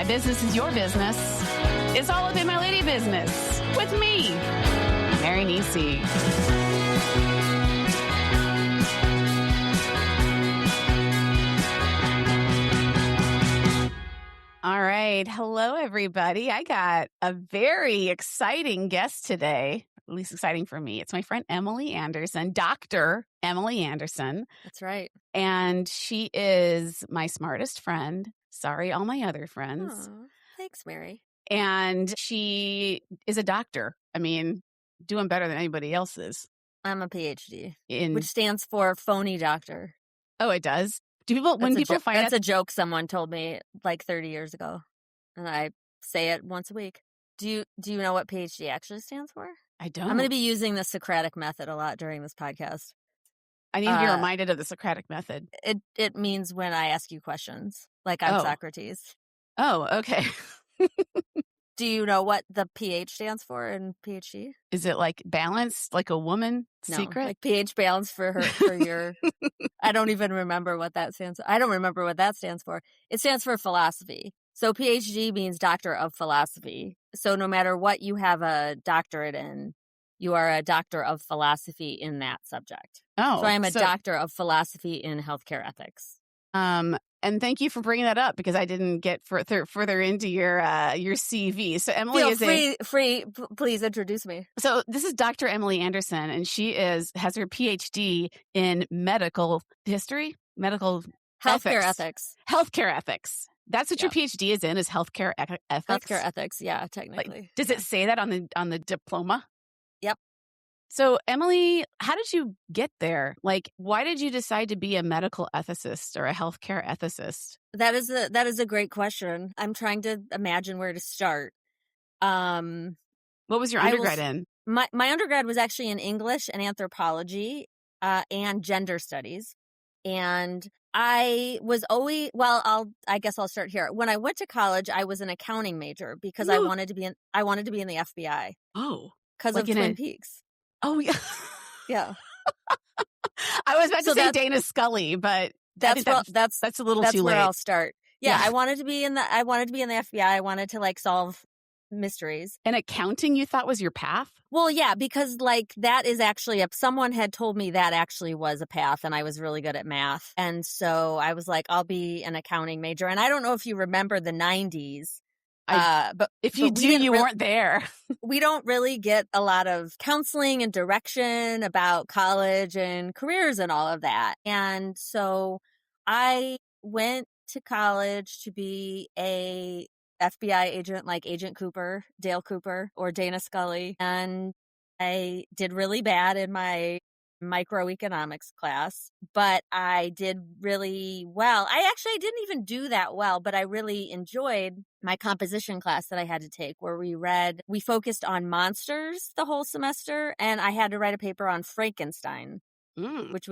business is your business. It's all up in my lady business with me, Mary Nisi. All right. Hello, everybody. I got a very exciting guest today, at least exciting for me. It's my friend Emily Anderson, Dr. Emily Anderson. That's right. And she is my smartest friend. Sorry, all my other friends. Aw, thanks, Mary. And she is a doctor. I mean, doing better than anybody else is. I'm a PhD, which stands for phony doctor. Oh, it does? Do people, when people find That's a joke someone told me like 30 years ago, and I say it once a week. Do you know what PhD actually stands for? I don't. I'm going to be using the Socratic method a lot during this podcast. I need to be reminded of the Socratic method. It means when I ask you questions, like I'm Socrates. Oh, okay. Do you know what the PH stands for in PhD? Is it like balance, like a woman secret? No, like pH balance for your. I don't even remember what that stands for. I don't remember what that stands for. It stands for philosophy. So PhD means doctor of philosophy. So no matter what you have a doctorate in, you are a doctor of philosophy in that subject. Oh, so I am a doctor of philosophy in healthcare ethics. And thank you for bringing that up because I didn't get further into your CV. So Emily please introduce me. So this is Dr. Emily Anderson, and she has her PhD in medical history, healthcare ethics. Healthcare ethics. That's what your PhD is in, is healthcare ethics. Healthcare ethics, yeah, technically. Like, does it say that on the diploma? Yep. So, Emily, how did you get there? Like, why did you decide to be a medical ethicist or a healthcare ethicist? That is a great question. I'm trying to imagine where to start. What was your undergrad in? My undergrad was actually in English and anthropology and gender studies. And I was always, I guess I'll start here. When I went to college, I was an accounting major because I wanted to be in the FBI. Oh. Because of Twin Peaks. Oh, yeah. Yeah. I was about to say Dana Scully, but that's a little too late. That's where I'll start. Yeah, I wanted to be in the FBI. I wanted to solve mysteries. And accounting you thought was your path? Well, yeah, because that is actually someone had told me that actually was a path, and I was really good at math. And so I was like, I'll be an accounting major. And I don't know if you remember the 90s. But if you do, you weren't there. We don't really get a lot of counseling and direction about college and careers and all of that. And so I went to college to be a FBI agent, like Agent Cooper, Dale Cooper, or Dana Scully. And I did really bad in my microeconomics class, but I did really well. I didn't even do that well, but I really enjoyed my composition class that I had to take, where we focused on monsters the whole semester, and I had to write a paper on Frankenstein, which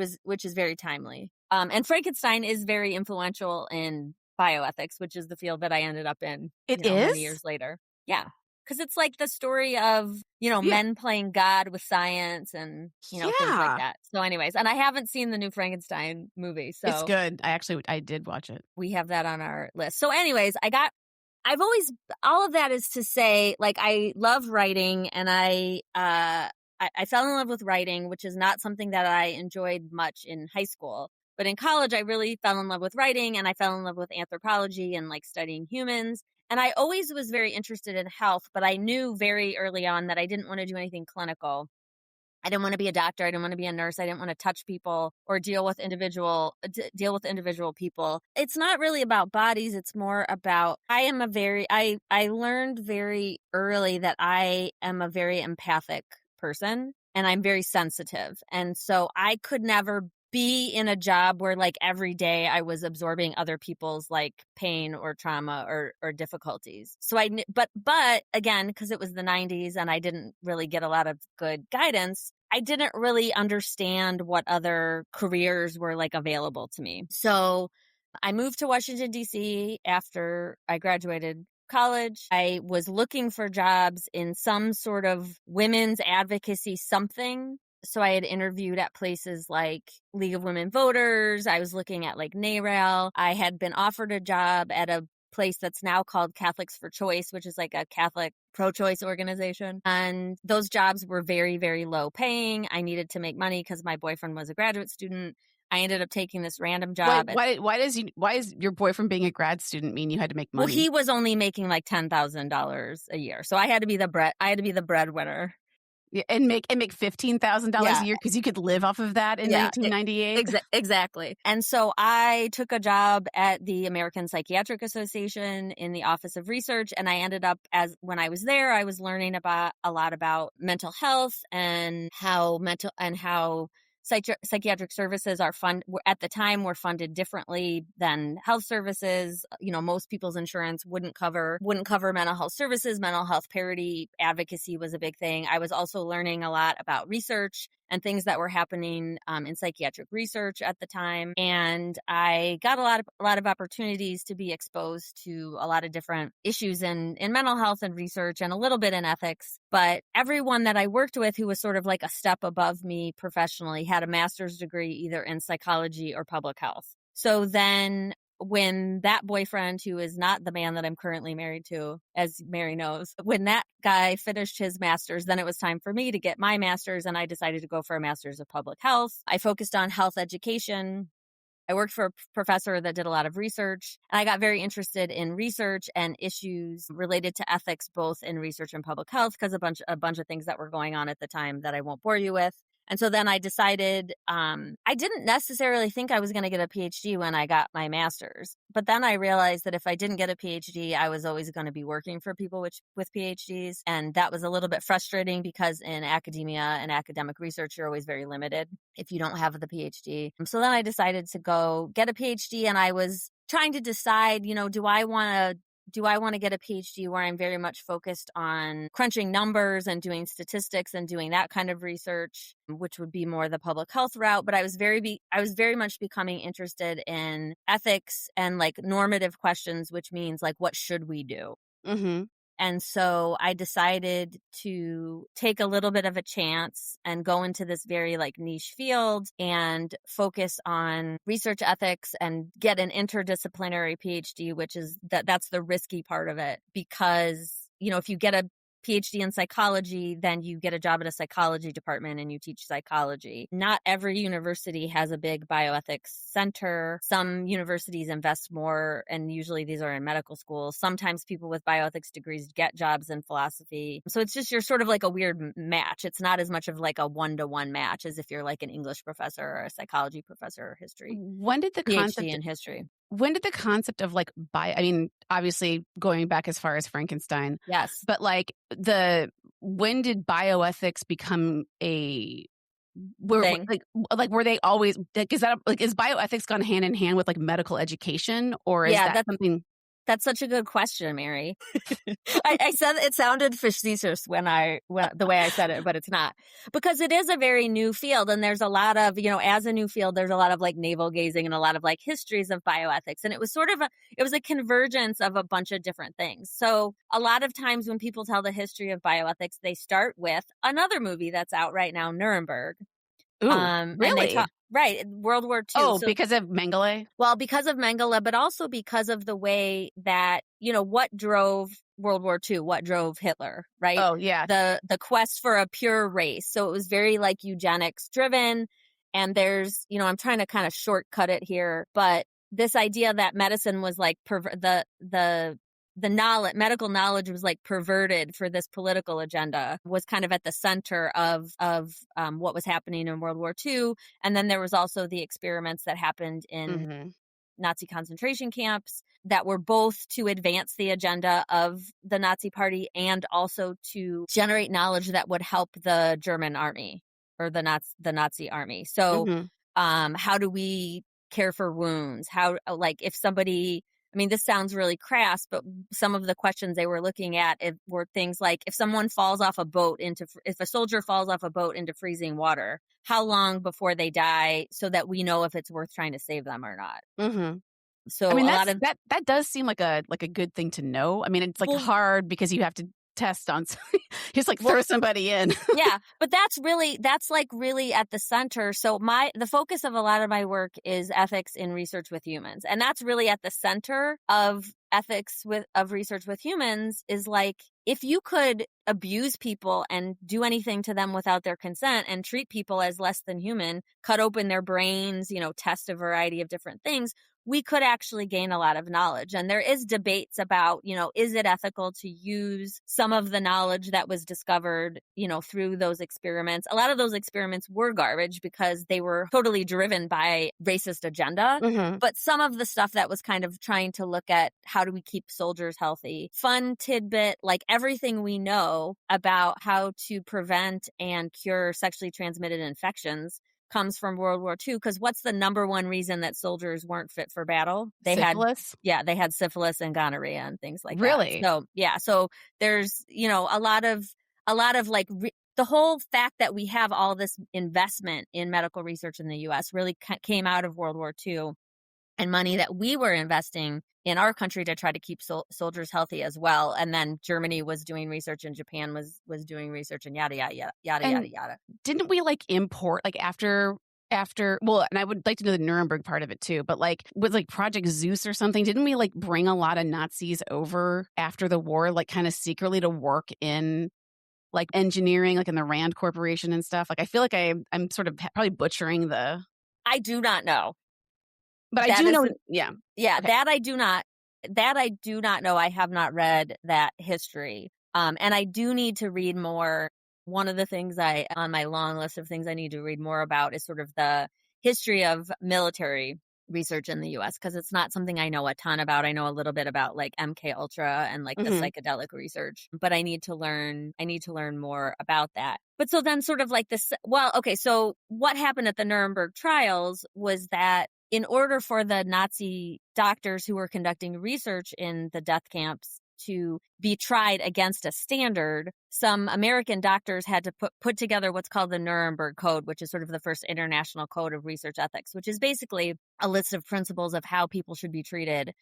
is very timely. And Frankenstein is very influential in bioethics, which is the field that I ended up in. Many years later. Yeah. Because it's like the story of, men playing God with science and, things like that. So anyways, and I haven't seen the new Frankenstein movie. So it's good. I did watch it. We have that on our list. So anyways, all of that is to say, I love writing, and I fell in love with writing, which is not something that I enjoyed much in high school. But in college, I really fell in love with writing, and I fell in love with anthropology and studying humans. And I always was very interested in health, but I knew very early on that I didn't want to do anything clinical. I didn't want to be a doctor. I didn't want to be a nurse. I didn't want to touch people or deal with individual people. It's not really about bodies. It's more about, I learned very early that I am a very empathic person, and I'm very sensitive. And so I could never be in a job where every day I was absorbing other people's pain or trauma or difficulties. So but again, because it was the 90s and I didn't really get a lot of good guidance, I didn't really understand what other careers were available to me. So I moved to Washington, D.C. after I graduated college. I was looking for jobs in some sort of women's advocacy something. So I had interviewed at places like League of Women Voters. I was looking at NARAL. I had been offered a job at a place that's now called Catholics for Choice, which is like a Catholic pro-choice organization. And those jobs were very, very low paying. I needed to make money because my boyfriend was a graduate student. I ended up taking this random job. Why is your boyfriend being a grad student mean you had to make money? Well, he was only making like $10,000 a year, so I had to be the breadwinner. Yeah, and make $15,000 Yeah. a year because you could live off of that in Yeah, 1998. Exactly. And so I took a job at the American Psychiatric Association in the Office of Research, and I ended up when I was there, I was learning a lot about mental health and how psychiatric services at the time were funded differently than health services. Most people's insurance wouldn't cover mental health services. Mental health parity advocacy was a big thing. I was also learning a lot about research and things that were happening in psychiatric research at the time. And I got a lot of opportunities to be exposed to a lot of different issues in mental health and research and a little bit in ethics. But everyone that I worked with who was sort of like a step above me professionally had a master's degree either in psychology or public health. So then when that boyfriend, who is not the man that I'm currently married to, as Mary knows, when that guy finished his master's, then it was time for me to get my master's, and I decided to go for a master's of public health. I focused on health education. I worked for a professor that did a lot of research, and I got very interested in research and issues related to ethics, both in research and public health, because a bunch of things that were going on at the time that I won't bore you with. And so then I decided, I didn't necessarily think I was going to get a PhD when I got my master's. But then I realized that if I didn't get a PhD, I was always going to be working for people with PhDs. And that was a little bit frustrating because in academia and academic research, you're always very limited if you don't have the PhD. So then I decided to go get a PhD, and I was trying to decide, do I want to get a PhD where I'm very much focused on crunching numbers and doing statistics and doing that kind of research, which would be more the public health route. But I was very much becoming interested in ethics and like normative questions, which means like, what should we do? Mm-hmm. And so I decided to take a little bit of a chance and go into this very like niche field and focus on research ethics and get an interdisciplinary PhD, which is that's the risky part of it, because, if you get a PhD in psychology, then you get a job at a psychology department and you teach psychology. Not every university has a big bioethics center. Some universities invest more, and usually these are in medical schools. Sometimes people with bioethics degrees get jobs in philosophy. So it's just, you're sort of like a weird match. It's not as much of like a one-to-one match as if you're like an English professor or a psychology professor or history. When did the PhD in history. When did the concept of like obviously going back as far as Frankenstein, Yes, but like when did bioethics become a thing? Like were they always like, is bioethics gone hand in hand with like medical education, or is that something? That's such a good question, Mary. I said it sounded facetious the way I said it, but it's not, because it is a very new field. And there's a lot of, as a new field, there's a lot of like navel gazing and a lot of like histories of bioethics. And it was sort of a convergence of a bunch of different things. So a lot of times when people tell the history of bioethics, they start with another movie that's out right now, Nuremberg. Ooh, really? Right, World War II. Oh, so, because of Mengele? Well, because of Mengele, but also because of the way that, what drove World War II, what drove Hitler, right? Oh, yeah. The quest for a pure race. So it was very like eugenics driven. And there's, I'm trying to kind of shortcut it here, but this idea that medicine was like the knowledge, medical knowledge was like perverted for this political agenda was kind of at the center of what was happening in World War II. And then there was also the experiments that happened in Nazi concentration camps that were both to advance the agenda of the Nazi party and also to generate knowledge that would help the German army or the Nazi army. So how do we care for wounds? How, like, if somebody, this sounds really crass, but some of the questions they were looking at were things like, if a soldier falls off a boat into freezing water, how long before they die so that we know if it's worth trying to save them or not? Mm-hmm. So that does seem like a good thing to know. It's like hard because you have to test on just like throw somebody in. Yeah, but that's like really at the center. So the focus of a lot of my work is ethics in research with humans, and that's really at the center of ethics of research with humans is like, if you could abuse people and do anything to them without their consent and treat people as less than human, cut open their brains, test a variety of different things, we could actually gain a lot of knowledge. And there is debates about, is it ethical to use some of the knowledge that was discovered, through those experiments? A lot of those experiments were garbage because they were totally driven by racist agenda. Mm-hmm. But some of the stuff that was kind of trying to look at how do we keep soldiers healthy, fun tidbit, like everything we know about how to prevent and cure sexually transmitted infections comes from World War II. Because what's the number one reason that soldiers weren't fit for battle? Syphilis? They had syphilis and gonorrhea and things like Really? that. So there's, a lot of like the whole fact that we have all this investment in medical research in the U.S. really came out of World War II and money that we were investing in our country to try to keep soldiers healthy as well. And then Germany was doing research and Japan was doing research and yada, yada, yada, yada, yada, yada. Didn't we import after, well, and I would like to know the Nuremberg part of it too, but with Project Zeus or something, didn't we bring a lot of Nazis over after the war, kind of secretly to work in engineering, in the Rand Corporation and stuff? I feel like I'm sort of probably butchering I do not know. But I do know, yeah. Okay. That I do not know. I have not read that history. And I do need to read more. One of the things on my long list of things I need to read more about is sort of the history of military research in the U.S. because it's not something I know a ton about. I know a little bit about MK Ultra and the psychedelic research, but I need to learn more about that. But so then sort of this, well, okay, so what happened at the Nuremberg trials was that in order for the Nazi doctors who were conducting research in the death camps to be tried against a standard, some American doctors had to put together what's called the Nuremberg Code, which is sort of the first international code of research ethics, which is basically a list of principles of how people should be treated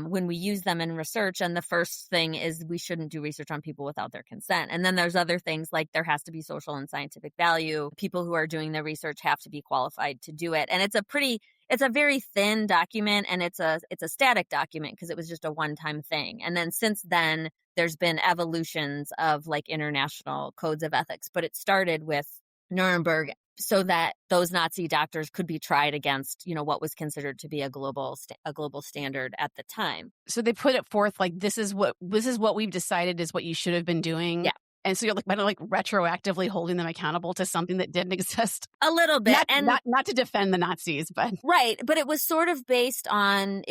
when we use them in research. And the first thing is we shouldn't do research on people without their consent. And then there's other things like there has to be social and scientific value. People who are doing the research have to be qualified to do it. And it's a very thin document, and it's a static document because it was just a one-time thing. And then since then, there's been evolutions of international codes of ethics, but it started with Nuremberg so that those Nazi doctors could be tried against, what was considered to be a global standard at the time. So they put it forth this is what we've decided is what you should have been doing. Yeah. And so you're kind of retroactively holding them accountable to something that didn't exist. A little bit. Not to defend the Nazis, but. Right. But it was sort of based on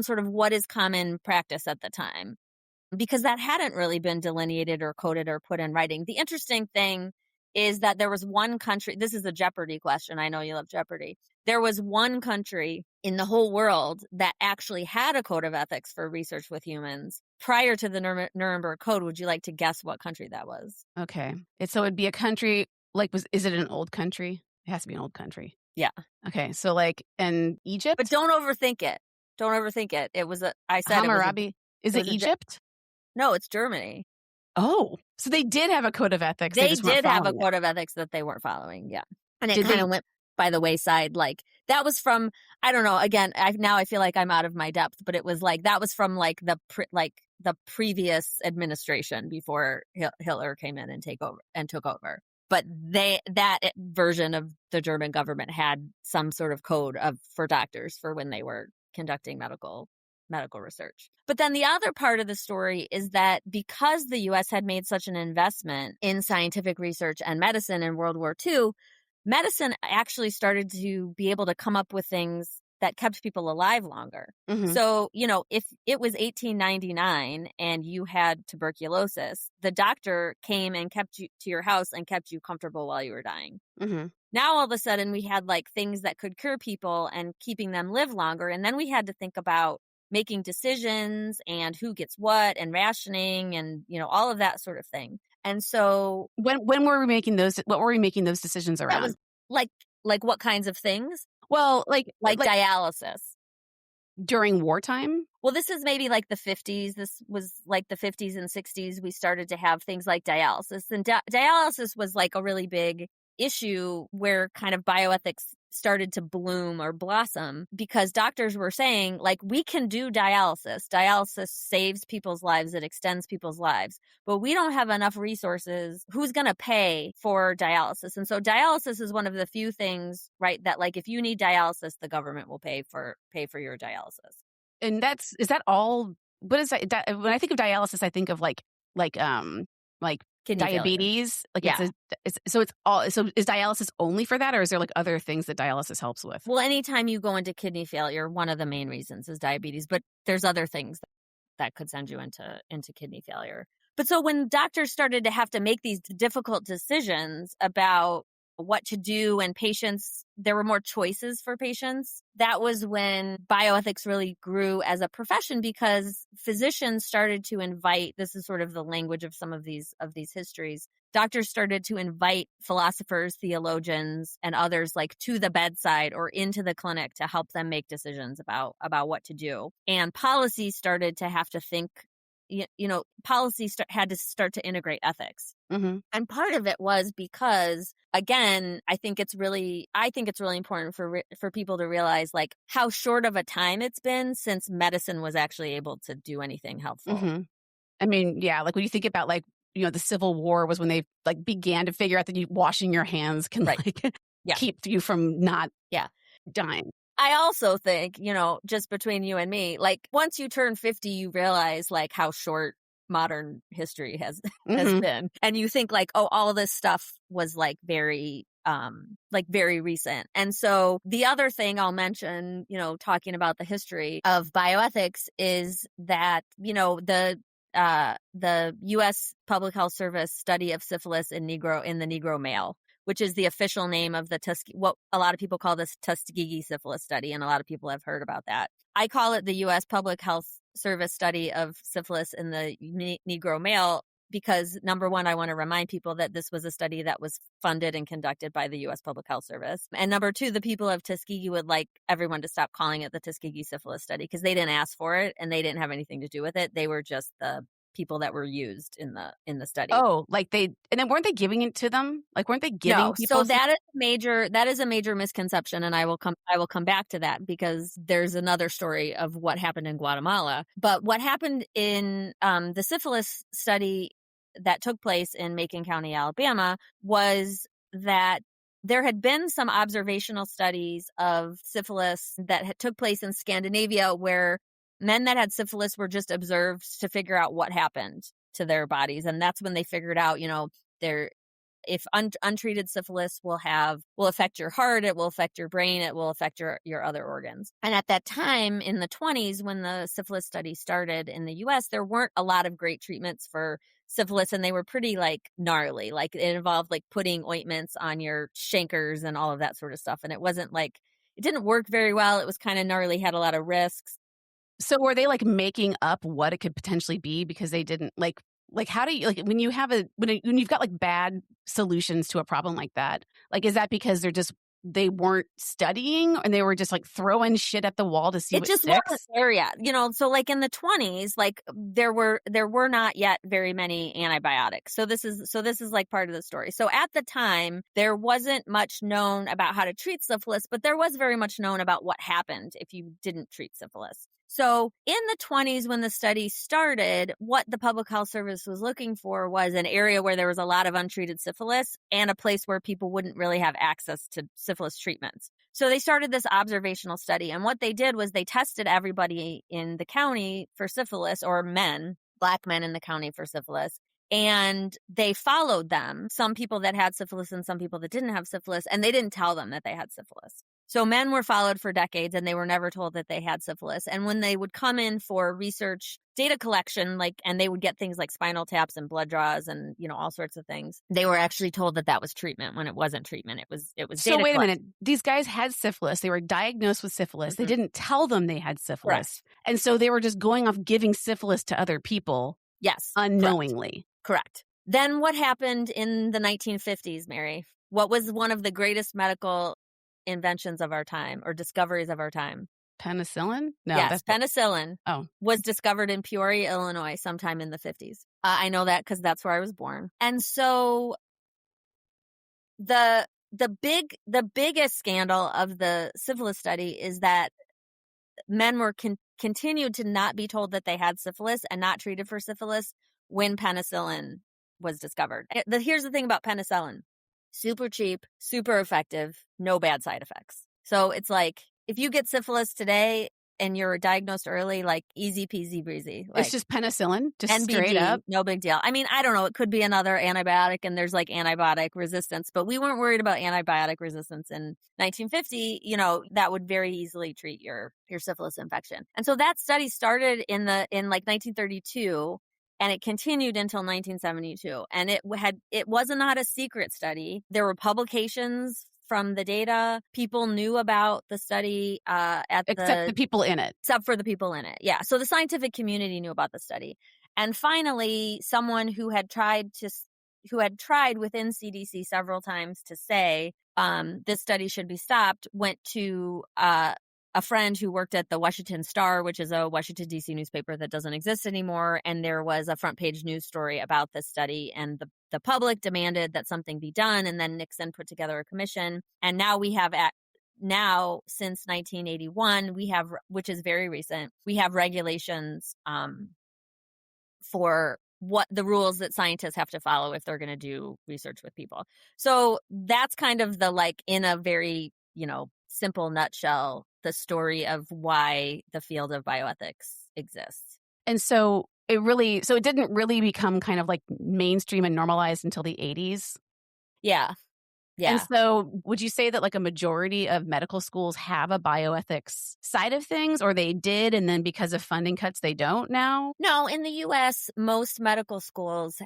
sort of what is common practice at the time, because that hadn't really been delineated or coded or put in writing. The interesting thing is that there was one country, this is a Jeopardy question, I know you love Jeopardy. There was one country in the whole world that actually had a code of ethics for research with humans prior to the Nuremberg Code. Would you like to guess what country that was? Okay. So it'd be a country, is it an old country? It has to be an old country. Yeah. Okay. So in Egypt? But don't overthink it. It was Hammurabi. Is it Egypt? No, it's Germany. Oh, so they did have a code of ethics. They did have a code of ethics that they weren't following. Yeah. And it kind of went by the wayside. That was from, I don't know, again, I feel like I'm out of my depth, but it was that was from the previous administration before Hitler came in and took over. But that version of the German government had some sort of code for doctors for when they were conducting medical research. But then the other part of the story is that because the U.S. had made such an investment in scientific research and medicine in World War II, medicine actually started to be able to come up with things that kept people alive longer. Mm-hmm. So, if it was 1899 and you had tuberculosis, the doctor came and kept you to your house and kept you comfortable while you were dying. Mm-hmm. Now, all of a sudden, we had things that could cure people and keeping them live longer. And then we had to think about making decisions and who gets what and rationing and, all of that sort of thing. And so when were we making those? What were we making those decisions around? That was like what kinds of things? Well, like dialysis during wartime. Well, this is maybe the 50s. This was the 50s and 60s. We started to have things like dialysis, and dialysis was a really big issue where kind of bioethics started to bloom or blossom because doctors were saying, like, we can do dialysis. Dialysis saves people's lives. It extends people's lives. But we don't have enough resources. Who's going to pay for dialysis? And so dialysis is one of the few things, right, that like if you need dialysis, the government will pay for your dialysis. And is that all? What is that? When I think of dialysis, I think of like Kidney failure. diabetes. Like Yeah. So is dialysis only for that, or is there like other things that dialysis helps with? Well, anytime you go into kidney failure, one of the main reasons is diabetes, but there's other things that could send you into kidney failure. But so when doctors started to have to make these difficult decisions about what to do and there were more choices for patients, that was when bioethics really grew as a profession because physicians started to invite, this is sort of the language of some of these histories, doctors started to invite philosophers, theologians, and others like to the bedside or into the clinic to help them make decisions about what to do. And policy started to have to think, policy had to start to integrate ethics. Mm-hmm. And part of it was because, again, I think it's really important for people to realize like how short of a time it's been since medicine was actually able to do anything helpful. Mm-hmm. I mean, yeah, like when you think about like, the Civil War was when they like began to figure out that washing your hands can keep you from not dying. I also think, just between you and me, like once you turn 50, you realize like how short modern history has been. And you think like, oh, all this stuff was like very recent. And so the other thing I'll mention, talking about the history of bioethics is that, the U.S. Public Health Service study of syphilis in the Negro male, which is the official name of what a lot of people call this Tuskegee syphilis study, and a lot of people have heard about that. I call it the U.S. Public Health Service study of syphilis in the Negro male because, number one, I want to remind people that this was a study that was funded and conducted by the U.S. Public Health Service. And number two, the people of Tuskegee would like everyone to stop calling it the Tuskegee syphilis study because they didn't ask for it and they didn't have anything to do with it. They were just the people that were used in the study. Oh, and then weren't they giving it to them? Like, weren't they giving people? So that is a major misconception, and I will come back to that because there's another story of what happened in Guatemala. But what happened in the syphilis study that took place in Macon County, Alabama, was that there had been some observational studies of syphilis that took place in Scandinavia where men that had syphilis were just observed to figure out what happened to their bodies. And that's when they figured out, if untreated syphilis will affect your heart, it will affect your brain, it will affect your other organs. And at that time in the 1920s, when the syphilis study started in the US, there weren't a lot of great treatments for syphilis, and they were pretty like gnarly. Like it involved like putting ointments on your chancres and all of that sort of stuff. And it didn't work very well. It was kind of gnarly, had a lot of risks. So were they like making up what it could potentially be because they didn't like how do you like when you've got like bad solutions to a problem like that? Like, is that because they weren't studying and they were just like throwing shit at the wall to see what sticks? It just wasn't there yet. So like in the 1920s, like there were not yet very many antibiotics. So this is like part of the story. So at the time, there wasn't much known about how to treat syphilis, but there was very much known about what happened if you didn't treat syphilis. So in the 1920s, when the study started, what the Public Health Service was looking for was an area where there was a lot of untreated syphilis and a place where people wouldn't really have access to syphilis treatments. So they started this observational study. And what they did was they tested everybody in the county for syphilis, or Black men in the county for syphilis. And they followed them, some people that had syphilis and some people that didn't have syphilis, and they didn't tell them that they had syphilis. So men were followed for decades and they were never told that they had syphilis. And when they would come in for research data collection, and they would get things like spinal taps and blood draws and, all sorts of things, they were actually told that was treatment when it wasn't treatment. It was So data wait collection. a minute. These guys had syphilis. They were diagnosed with syphilis. Mm-hmm. They didn't tell them they had syphilis. Correct. And so they were just going off giving syphilis to other people. Yes. Unknowingly. Correct. Then what happened in the 1950s, Mary? What was one of the greatest medical inventions of our time, or discoveries of our time? Penicillin? No. Yes, penicillin Oh. was discovered in Peoria, Illinois, sometime in the 50s. I know that because that's where I was born. And so the the biggest scandal of the syphilis study is that men were continued to not be told that they had syphilis and not treated for syphilis when penicillin was discovered. Here's the thing about penicillin. Super cheap, super effective, no bad side effects. So it's like, if you get syphilis today and you're diagnosed early, like easy peasy breezy. Like, it's just penicillin, just straight NBD, up. no big deal. I mean, I don't know. It could be another antibiotic and there's like antibiotic resistance, but we weren't worried about antibiotic resistance in 1950. You know, that would very easily treat your syphilis infection. And so that study started in like 1932 and it continued until 1972. And it was not a secret study. There were publications from the data. People knew about the study Except the people in it. Except for the people in it. Yeah. So the scientific community knew about the study. And finally, someone who had tried within CDC several times to say this study should be stopped went to a friend who worked at the Washington Star, which is a Washington, D.C. newspaper that doesn't exist anymore. And there was a front page news story about this study, and the public demanded that something be done. And then Nixon put together a commission. And now we have since 1981, we have, which is very recent, we have regulations for what the rules that scientists have to follow if they're going to do research with people. So that's kind of the, like, in a very, simple nutshell, the story of why the field of bioethics exists. And so it didn't really become kind of like mainstream and normalized until the 80s. Yeah. Yeah. And so would you say that like a majority of medical schools have a bioethics side of things, or they did, and then because of funding cuts, they don't now? No, in the U.S., most medical schools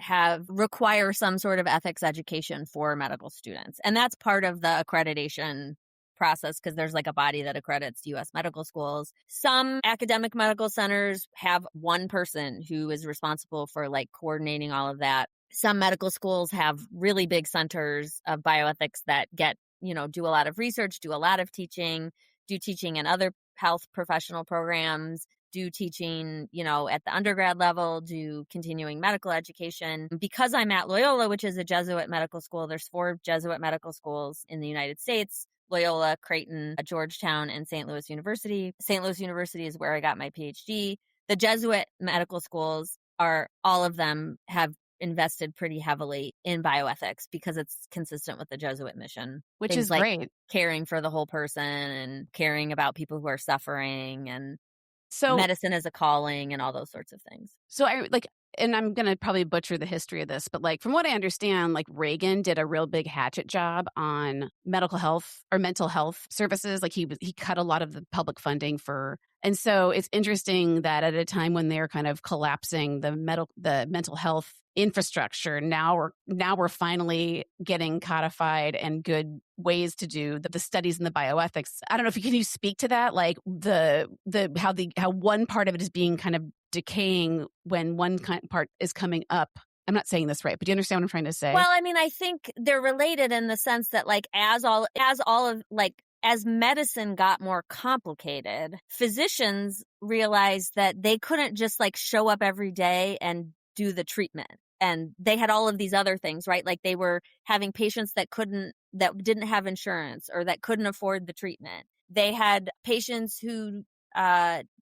require some sort of ethics education for medical students. And that's part of the accreditation process, because there's like a body that accredits U.S. medical schools. Some academic medical centers have one person who is responsible for like coordinating all of that. Some medical schools have really big centers of bioethics that do a lot of research, do a lot of teaching, do teaching in other health professional programs, do teaching, at the undergrad level, do continuing medical education. Because I'm at Loyola, which is a Jesuit medical school, there's 4 Jesuit medical schools in the United States: Loyola, Creighton, Georgetown, and St. Louis University. St. Louis University is where I got my PhD. The Jesuit medical schools all of them have invested pretty heavily in bioethics because it's consistent with the Jesuit mission. Which Things is like great. Caring for the whole person and caring about people who are suffering, and So medicine as a calling, and all those sorts of things. So and I'm going to probably butcher the history of this, but like from what I understand, like Reagan did a real big hatchet job on medical health or mental health services. Like he cut a lot of the public funding for. And so it's interesting that at a time when they're kind of collapsing the mental health infrastructure, now we're finally getting codified and good ways to do the studies in the bioethics. I don't know if can you speak to that, like how one part of it is being kind of decaying when one part is coming up. I'm not saying this right, but do you understand what I'm trying to say? Well, I mean, I think they're related in the sense that, like, as medicine got more complicated, physicians realized that they couldn't just like show up every day and do the treatment. And they had all of these other things, right? Like they were having patients that didn't have insurance or that couldn't afford the treatment. They had patients who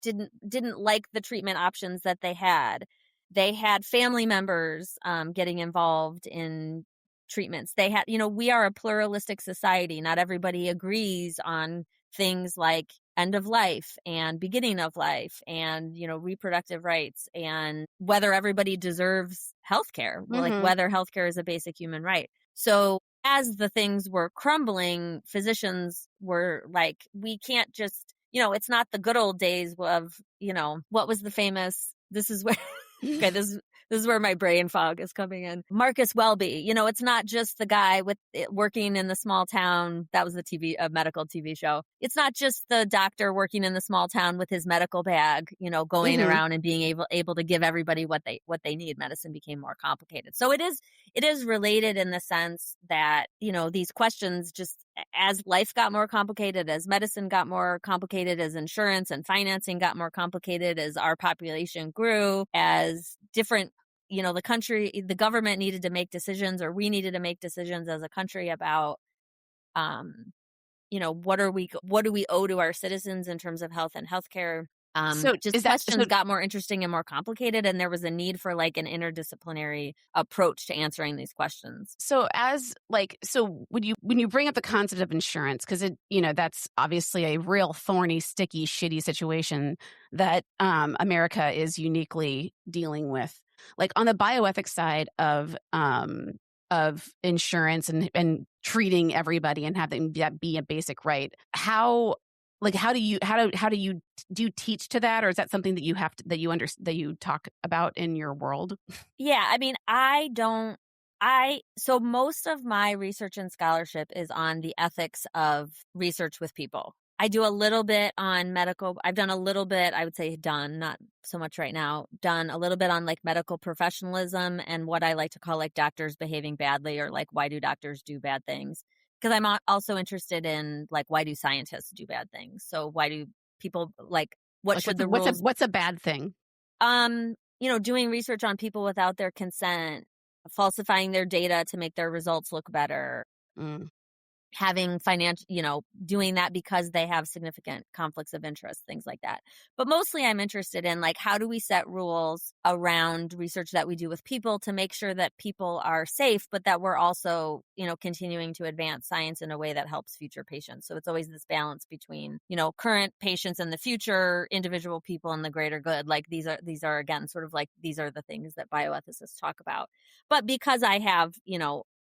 didn't like the treatment options that they had. They had family members getting involved in treatments. They had, we are a pluralistic society. Not everybody agrees on things like end of life and beginning of life and, reproductive rights and whether everybody deserves healthcare, like whether healthcare is a basic human right. So as the things were crumbling, physicians were like, we can't just, it's not the good old days of, what was the famous, this is where, okay, this is where my brain fog is coming in. Marcus Welby, it's not just the guy working in the small town. That was a medical TV show. It's not just the doctor working in the small town with his medical bag, going around and being able to give everybody what they need. Medicine became more complicated. So it is related in the sense that, these questions, just as life got more complicated, as medicine got more complicated, as insurance and financing got more complicated, as our population grew, as different, the government needed to make decisions, or we needed to make decisions as a country about what do we owe to our citizens in terms of health and healthcare? So Just is that questions so? got more interesting and more complicated, and there was a need for like an interdisciplinary approach to answering these questions. So when you bring up the concept of insurance, because that's obviously a real thorny, sticky, shitty situation that America is uniquely dealing with. Like on the bioethics side of insurance and treating everybody and having that be a basic right. How do you teach to that, or is that something that you have to that you talk about in your world? Yeah, I mean, I don't I so most of my research and scholarship is on the ethics of research with people. I do a little bit on medical. I've done a little bit, I would say done, not so much right now, done a little bit on like medical professionalism and what I like to call like doctors behaving badly, or like why do doctors do bad things? Because I'm also interested in like why do scientists do bad things? So why do people like what Like should the rules what's a bad thing? doing research on people without their consent, falsifying their data to make their results look better, Mm. having financial, doing that because they have significant conflicts of interest, things like that. But mostly I'm interested in like, how do we set rules around research that we do with people to make sure that people are safe, but that we're also, continuing to advance science in a way that helps future patients. So it's always this balance between, current patients and the future, individual people and the greater good. Like these are again, sort of like, these are the things that bioethicists talk about. But because I have,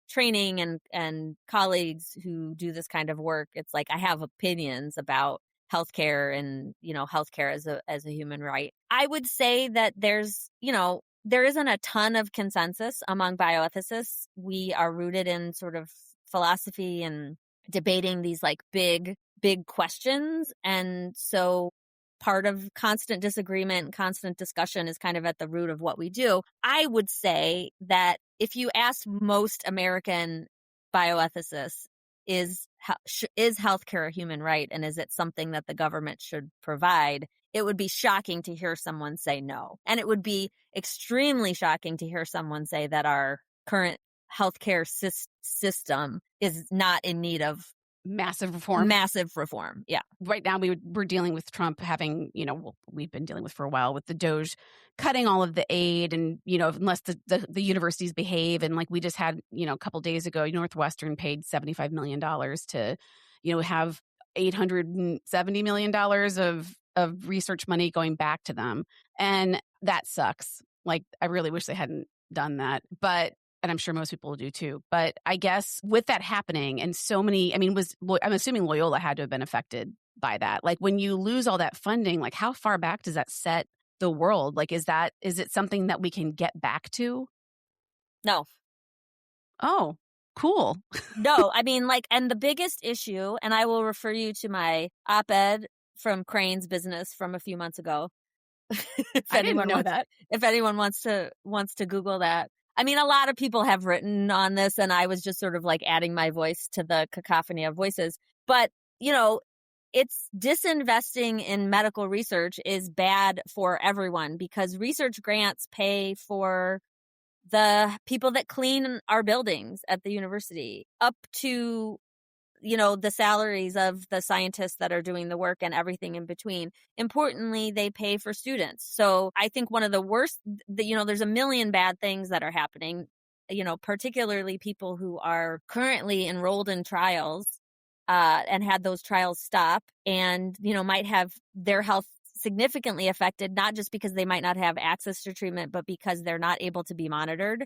training and colleagues who do this kind of work, it's like I have opinions about healthcare and, healthcare as a human right. I would say that there isn't a ton of consensus among bioethicists. We are rooted in sort of philosophy and debating these like big questions. And so part of constant disagreement, constant discussion is kind of at the root of what we do. I would say that if you ask most American bioethicists, is healthcare a human right and is it something that the government should provide? It would be shocking to hear someone say no. And it would be extremely shocking to hear someone say that our current healthcare system is not in need of Massive reform. massive reform. Yeah. Right now we're dealing with Trump having, we've been dealing with for a while with the Doge cutting all of the aid and, unless the universities behave. And like we just had, a couple days ago, Northwestern paid $75 million to, have $870 million of research money going back to them. And that sucks. Like, I really wish they hadn't done that. And I'm sure most people do too. But I guess with that happening and so many, I'm assuming Loyola had to have been affected by that. Like when you lose all that funding, like how far back does that set the world? Like, is it something that we can get back to? No. Oh, cool. No, I mean, like, and the biggest issue, and I will refer you to my op-ed from Crane's Business from a few months ago. I didn't know that. If anyone wants to Google that. I mean, a lot of people have written on this, and I was just sort of like adding my voice to the cacophony of voices. But, it's disinvesting in medical research is bad for everyone because research grants pay for the people that clean our buildings at the university up to the salaries of the scientists that are doing the work and everything in between. Importantly, they pay for students. So I think one of the worst, there's a million bad things that are happening, particularly people who are currently enrolled in trials and had those trials stop and, might have their health significantly affected, not just because they might not have access to treatment, but because they're not able to be monitored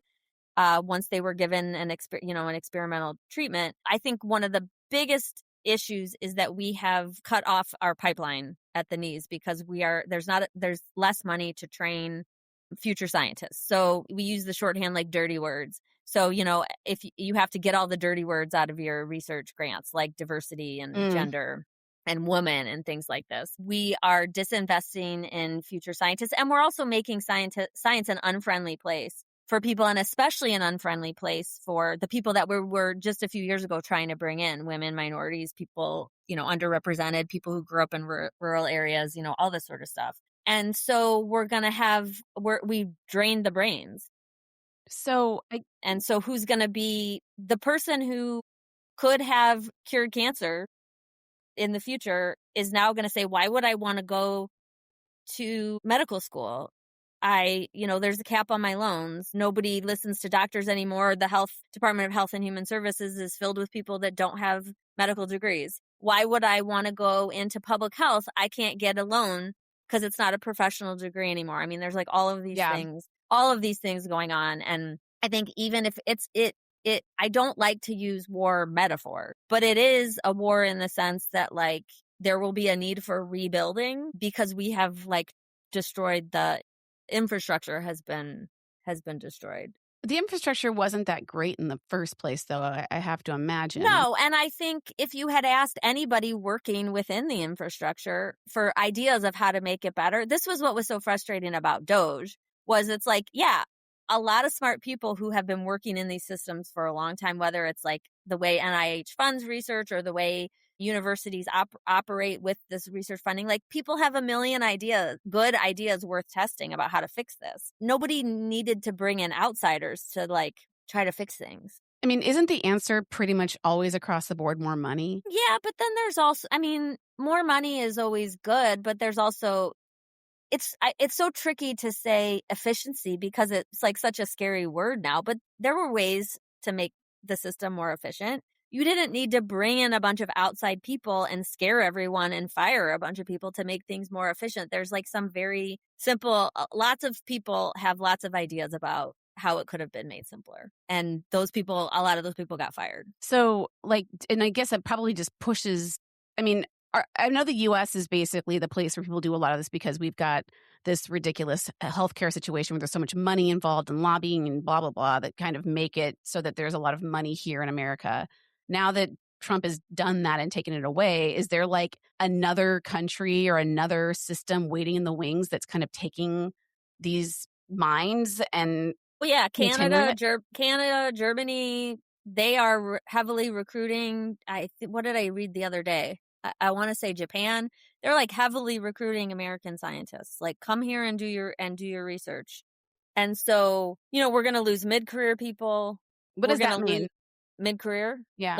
once they were given an experimental treatment. I think one of the biggest issues is that we have cut off our pipeline at the knees because there's less money to train future scientists. So we use the shorthand like dirty words. So, if you have to get all the dirty words out of your research grants, like diversity and gender and woman and things like this, we are disinvesting in future scientists. And we're also making science an unfriendly place for people, and especially an unfriendly place for the people that were just a few years ago trying to bring in: women, minorities, people, underrepresented, people who grew up in rural areas, all this sort of stuff. And so we've drained the brains. So And so who's going to be the person who could have cured cancer in the future is now going to say, why would I want to go to medical school? There's a cap on my loans. Nobody listens to doctors anymore. The health Department of Health and Human Services is filled with people that don't have medical degrees. Why would I want to go into public health? I can't get a loan because it's not a professional degree anymore. I mean, there's like all of these things going on. And I think even if I don't like to use war metaphor, but it is a war in the sense that like there will be a need for rebuilding because we have like destroyed the infrastructure has been destroyed. The infrastructure wasn't that great in the first place, though, I have to imagine. No, and I think if you had asked anybody working within the infrastructure for ideas of how to make it better, this was what was so frustrating about Doge, was it's like, yeah, a lot of smart people who have been working in these systems for a long time, whether it's like the way NIH funds research or the way universities operate with this research funding, like people have a million ideas, good ideas worth testing about how to fix this. Nobody needed to bring in outsiders to like try to fix things. I mean, isn't the answer pretty much always across the board more money? Yeah, but then there's also, I mean, more money is always good, but there's also, it's so tricky to say efficiency because it's like such a scary word now, but there were ways to make the system more efficient. You didn't need to bring in a bunch of outside people and scare everyone and fire a bunch of people to make things more efficient. There's like some very simple, lots of people have lots of ideas about how it could have been made simpler. And a lot of those people got fired. So like, and I guess it probably just pushes, I mean, I know the US is basically the place where people do a lot of this because we've got this ridiculous healthcare situation where there's so much money involved in lobbying and blah, blah, blah that kind of make it so that there's a lot of money here in America. Now that Trump has done that and taken it away, is there like another country or another system waiting in the wings that's kind of taking these minds and well, yeah, Canada, Germany, they are heavily recruiting. What did I read the other day? I want to say Japan. They're like heavily recruiting American scientists. Like, come here and do your research. And so, we're going to lose mid-career people. What does that mean? Mid-career? Yeah.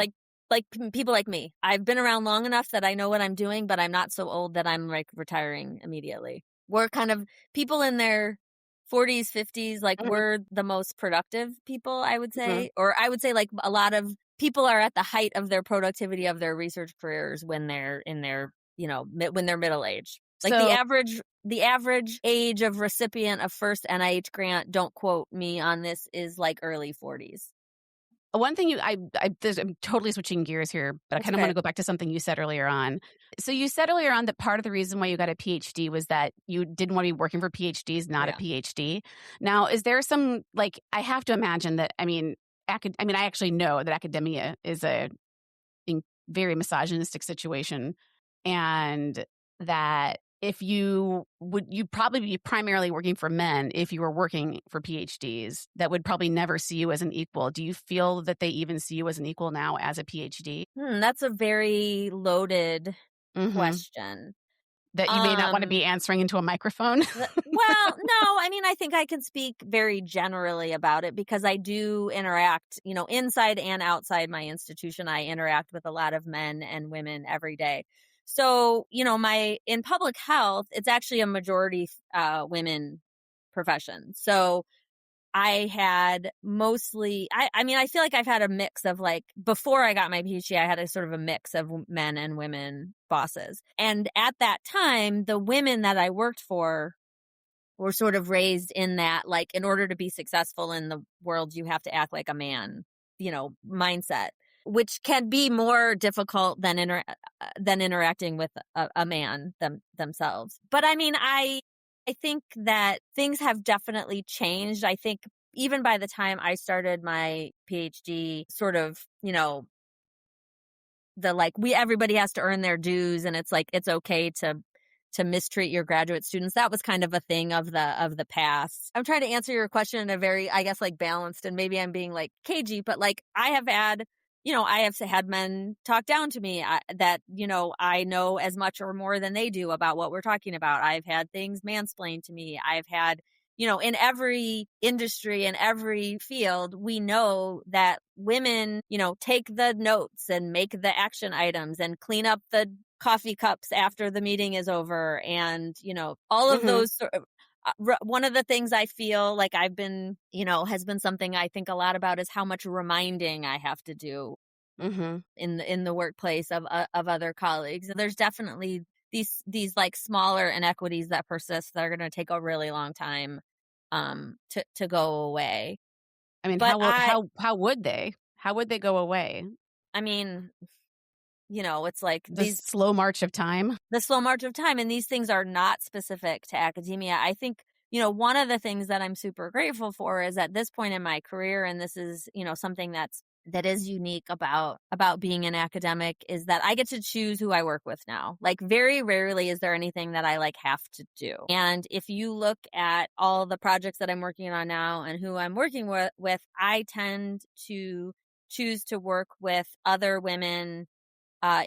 Like people like me. I've been around long enough that I know what I'm doing, but I'm not so old that I'm like retiring immediately. We're kind of people in their 40s, 50s, like we're the most productive people, I would say. Or I would say like a lot of people are at the height of their productivity of their research careers when they're in their, when they're middle age. Like the average age of recipient of first NIH grant, don't quote me on this, is like early 40s. One thing I'm totally switching gears here, but I kind of want to go back to something you said earlier on. So you said earlier on that part of the reason why you got a PhD was that you didn't want to be working for PhDs, not a PhD. Now, is there some, like, I have to imagine that, I actually know that academia is a very misogynistic situation, and that if you'd probably be primarily working for men if you were working for PhDs that would probably never see you as an equal. Do you feel that they even see you as an equal now as a PhD? That's a very loaded question. That you may not want to be answering into a microphone? Well, no, I think I can speak very generally about it because I do interact, inside and outside my institution. I interact with a lot of men and women every day. So, in public health, it's actually a majority women profession. So I had mostly, I feel like I've had a mix of like, before I got my PhD, I had a sort of a mix of men and women bosses. And at that time, the women that I worked for were sort of raised in that, like, in order to be successful in the world, you have to act like a man, mindset, which can be more difficult than interacting with a man themselves. But I think that things have definitely changed. I think even by the time I started my PhD, sort of, everybody has to earn their dues, and it's like it's okay to mistreat your graduate students. That was kind of a thing of the past. I'm trying to answer your question in a very, I guess, like balanced, and maybe I'm being like cagey, but like I have had men talk down to me that, I know as much or more than they do about what we're talking about. I've had things mansplained to me. I've had, in every industry and every field, we know that women, take the notes and make the action items and clean up the coffee cups after the meeting is over. And, all of Mhm. those one of the things I feel like I've been, has been something I think a lot about is how much reminding I have to do Mhm. in the workplace of other colleagues. There's definitely these like smaller inequities that persist that are going to take a really long time to go away. I mean, But how would they? How would they go away? I mean, it's like The slow march of time? the slow march of time, and these things are not specific to academia. I think, one of the things that I'm super grateful for is at this point in my career, and this is, something that is unique about being an academic, is that I get to choose who I work with now. Like, very rarely is there anything that I like have to do. And if you look at all the projects that I'm working on now and who I'm working with, I tend to choose to work with other women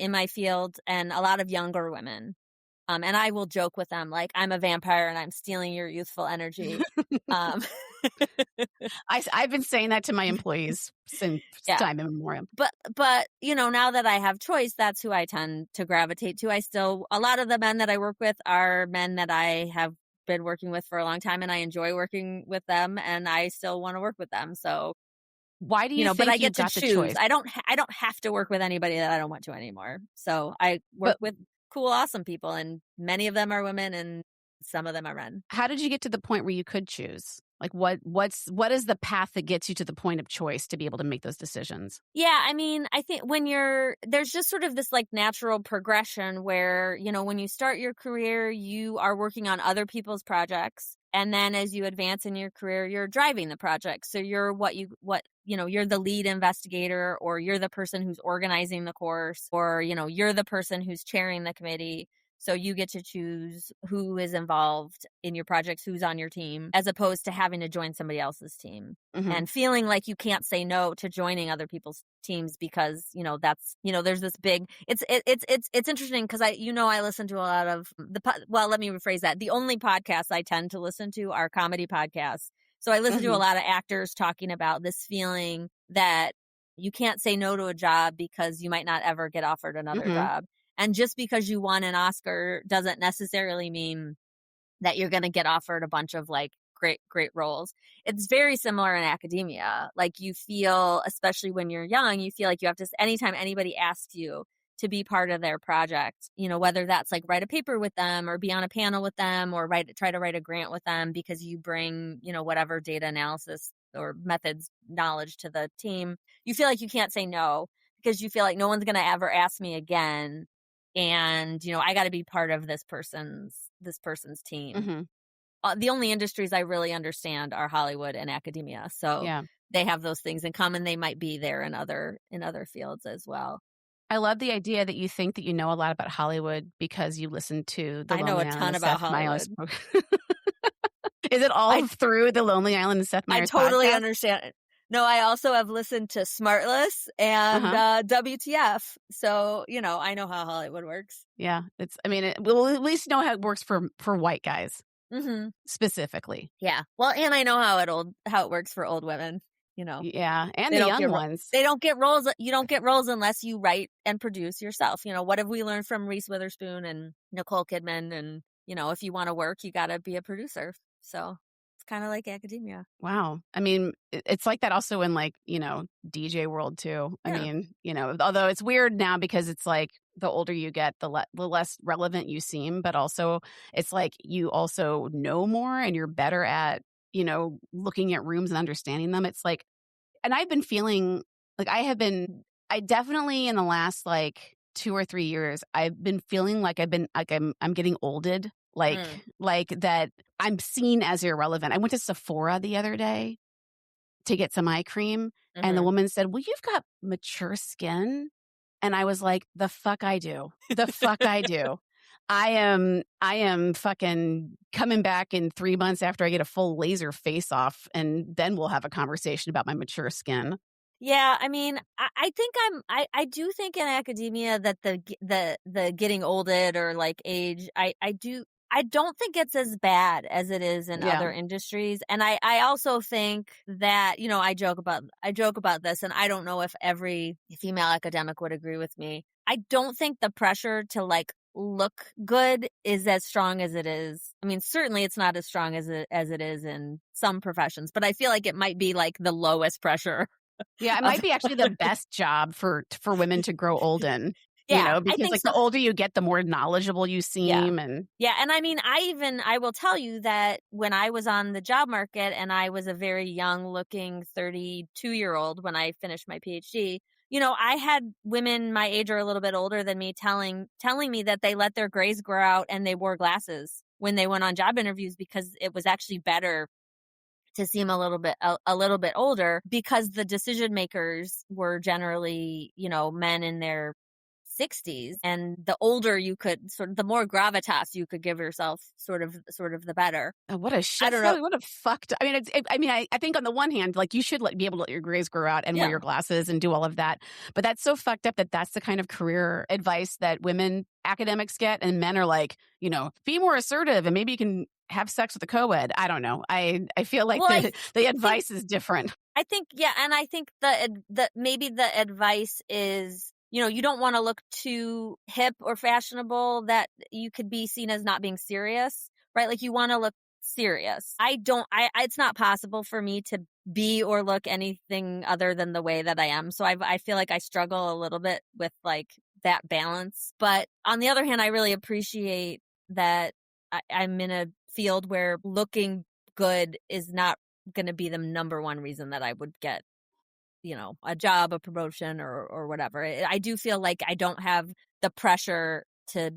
in my field and a lot of younger women. And I will joke with them like, I'm a vampire and I'm stealing your youthful energy. Um, I've been saying that to my employees since yeah. time immemorial. But now that I have choice, that's who I tend to gravitate to. A lot of the men that I work with are men that I have been working with for a long time, and I enjoy working with them, and I still want to work with them. So, Why do you but I think you get to got the choose. choice? I don't have to work with anybody that I don't want to anymore. So I work But with cool, awesome people, and many of them are women and some of them are men. how did you get to the point where you could choose? Like what is the path that gets you to the point of choice to be able to make those decisions? Yeah, I mean, I think there's just sort of this like natural progression where, when you start your career, you are working on other people's projects. And then as you advance in your career, you're driving the project. So you're you're the lead investigator, or you're the person who's organizing the course, or, you're the person who's chairing the committee. So you get to choose who is involved in your projects, who's on your team, as opposed to having to join somebody else's team Mhm. and feeling like you can't say no to joining other people's teams because, that's, there's this big, it's interesting because I listen to a lot of well, let me rephrase that. The only podcasts I tend to listen to are comedy podcasts. So I listen to a Mhm. lot of actors talking about this feeling that you can't say no to a job because you might not ever get offered another Mhm. job. And just because you won an Oscar doesn't necessarily mean that you're going to get offered a bunch of like great roles. It's very similar in academia. Like, you feel, especially when you're young, you feel like you have to, anytime anybody asks you to be part of their project, whether that's like write a paper with them or be on a panel with them or try to write a grant with them because you bring, whatever data analysis or methods knowledge to the team, you feel like you can't say no because you feel like no one's going to ever ask me again. And, I got to be part of this person's team. Mhm. The only industries I really understand are Hollywood and academia. So Yeah. they have those things in common. They might be there in other fields as well. I love the idea that you think that you know a lot about Hollywood because you listen to The I know Lonely a Island ton of about Seth Meyers. Hollywood. Is it I all through The Lonely Island of Seth I Meyers totally podcast? understand it. No, I also have listened to Smartless and Uh-huh. WTF. So, I know how Hollywood works. Yeah. We'll at least know how it works for white guys Hmm. specifically. Yeah. Well, and I know how it works for old women. Yeah. And They the don't young get ones. they don't get roles. You don't get roles unless you write and produce yourself. What have we learned from Reese Witherspoon and Nicole Kidman? And if you want to work, you got to be a producer. So it's kind of like academia. Wow. It's like that also in like, DJ world too. Yeah. Although it's weird now because it's like the older you get, the less relevant you seem, but also it's like you also know more and you're better at, looking at rooms and understanding them. It's like, and I've been feeling like I definitely in the last like 2 or 3 years, I've been feeling like I'm getting olded, Mm. like that I'm seen as irrelevant. I went to Sephora the other day to get some eye cream, and the Hmm. woman said, "Well, you've got mature skin." And I was like, "The fuck I do. The fuck I do." I am fucking coming back in 3 months after I get a full laser face off, and then we'll have a conversation about my mature skin. Yeah, I mean, I think I do think in academia that the getting olded or like age, I do I don't think it's as bad as it is in Yeah. other industries. And I also think that, I joke about this, and I don't know if every female academic would agree with me. I don't think the pressure to like look good is as strong as it is. I mean, certainly it's not as strong as it is in some professions, but I feel like it might be like the lowest pressure Yeah, it of might be actually the best job for women to grow old in, Yeah, I because, think like, so. the older you get, the more knowledgeable you Yeah. seem, and Yeah, and I mean, I will tell you that when I was on the job market and I was a very young looking 32-year-old when I finished my PhD, I had women my age or a little bit older than me telling me that they let their grays grow out and they wore glasses when they went on job interviews because it was actually better to seem a little bit older because the decision makers were generally, men in their 60s, and the older you could the more gravitas you could give yourself sort of the better. what a I shit don't know. show, what a fucked I mean, I think on the one hand, like, you should, like, be able to let your grays grow out and wear Yeah. your glasses and do all of that, but that's so fucked up that that's the kind of career advice that women academics get, and men are like, "Be more assertive, and maybe you can have sex with a co-ed." I don't know. I feel like Well, the think advice is different. I think yeah, and I think the maybe the advice is, you don't want to look too hip or fashionable that you could be seen as not being serious, right? Like you want to look serious. I don't it's not possible for me to be or look anything other than the way that I am. So I feel like I struggle a little bit with like that balance. But on the other hand, I really appreciate that I'm in a field where looking good is not going to be the number one reason that I would get, a job, a promotion, or whatever. I do feel like I don't have the pressure to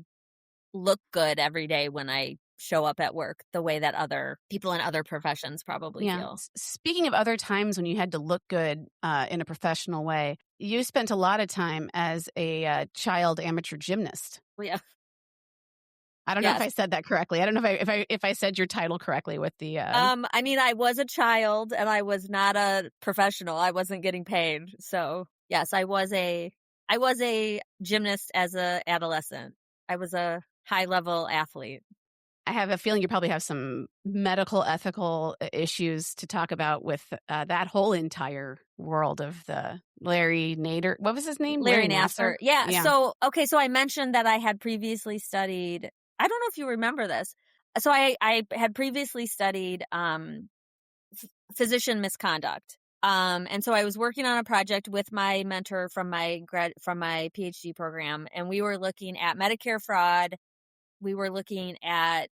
look good every day when I show up at work the way that other people in other professions probably Yeah. feel. Speaking of other times when you had to look good in a professional way, you spent a lot of time as a child amateur gymnast. Well, yeah. I don't know if Yes. I said that correctly. I don't know if I said your title correctly with the. I mean, I was a child and I was not a professional. I wasn't getting paid. So yes, I was a gymnast as a adolescent. I was a high level athlete. I have a feeling you probably have some medical ethical issues to talk about with that whole entire world of the Larry Nader. What was his name? Larry Larry Nasser. Nasser. Yeah. Yeah. So, okay. So I mentioned that I had previously studied, I don't know if you remember this. So I had previously studied, physician misconduct. And so I was working on a project with my mentor from my PhD program, and we were looking at Medicare fraud. We were looking at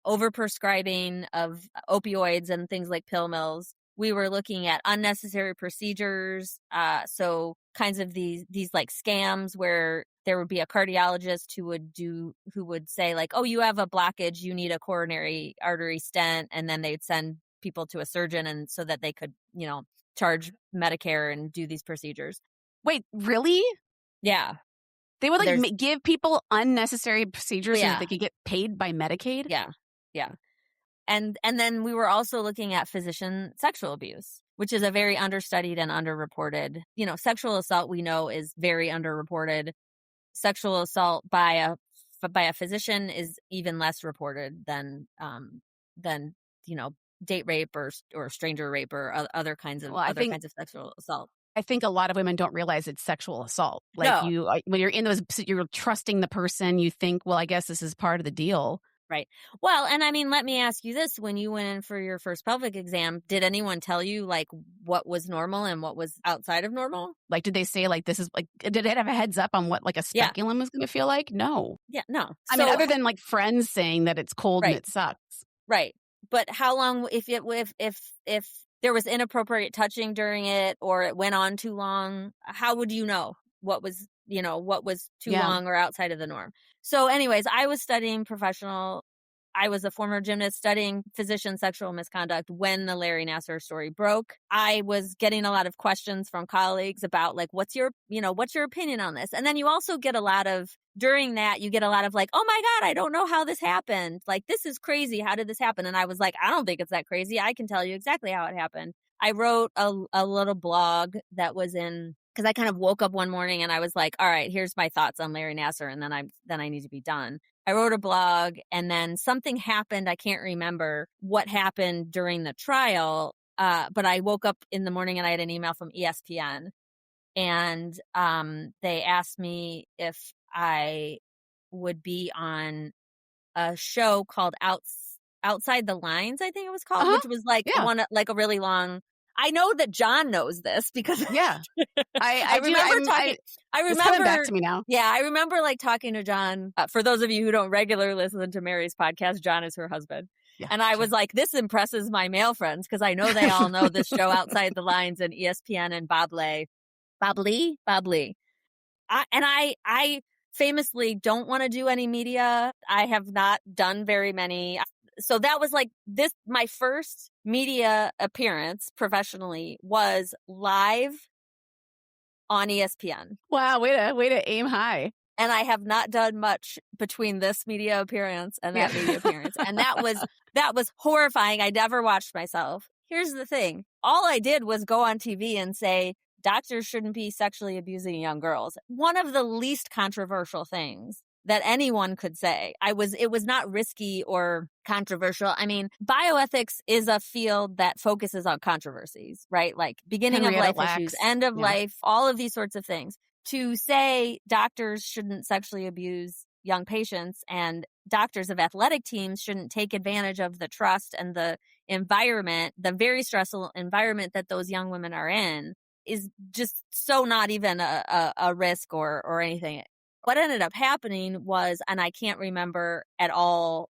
overprescribing of opioids and things like pill mills. We were looking at unnecessary procedures. So kinds of these like scams where there would be a cardiologist who would say like, oh, you have a blockage, you need a coronary artery stent. And then they'd send people to a surgeon and so that they could, charge Medicare and do these procedures. Wait, really? Yeah. They would like There's, give people unnecessary procedures so that they yeah. could get paid by Medicaid? Yeah. Yeah. And then we were also looking at physician sexual abuse, which is a very understudied and underreported. Sexual assault we know is very underreported. Sexual assault by a physician is even less reported than date rape or stranger rape or other kinds of Well, sexual assault. I think a lot of women don't realize it's sexual assault. Like No, when you're in those, you're trusting the person. You think, well, I guess this is part of the deal. right. Well, and I mean, let me ask you this: when you went in for your first pelvic exam, did anyone tell you like what was normal and what was outside of normal? Like, did they say like this is like? Did it have a heads up on what like a Yeah, speculum was going to feel like? No. yeah, no. I mean, So, other than like friends saying that it's cold and right. it sucks. Right. But how long if there was inappropriate touching during it or it went on too long, how would you know what was too Yeah. long or outside of the norm? So anyways, I was a former gymnast studying physician sexual misconduct when the Larry Nasser story broke. I was getting a lot of questions from colleagues about like, what's your opinion on this? And then you also get during that, you get a lot of like, oh my God, I don't know how this happened. Like, this is crazy. How did this happen? And I was like, I don't think it's that crazy. I can tell you exactly how it happened. I wrote a little blog that was because I kind of woke up one morning and I was like, all right, here's my thoughts on Larry Nasser. And then I need to be done. I wrote a blog, and then something happened. I can't remember what happened during the trial, but I woke up in the morning and I had an email from ESPN, and they asked me if I would be on a show called Outside the Lines, I think it was called, which was like Yeah. like a really long. I know that John knows this because Yeah. I remember talking. I remember it's coming back to me now. Yeah, I remember like talking to John. For those of you who don't regularly listen to Mary's podcast, John is her husband. Yeah, And I was like, this impresses my male friends because I know they all know this show Outside the Lines and ESPN and Bob Lee. I famously don't want to do any media. I have not done very many. So that was like my first media appearance professionally was live on ESPN. Wow, way to aim high. And I have not done much between this media appearance and that media appearance. And that was horrifying. I never watched myself. Here's the thing. All I did was go on TV and say, doctors shouldn't be sexually abusing young girls. One of the least controversial things that anyone could say. It was not risky or controversial. I mean, bioethics is a field that focuses on controversies, right? Like beginning of life issues, end of life, all of these sorts of things. To say doctors shouldn't sexually abuse young patients and doctors of athletic teams shouldn't take advantage of the trust and the environment, the very stressful environment that those young women are in, is just so not even a risk or anything. What ended up happening was, and I can't remember at all,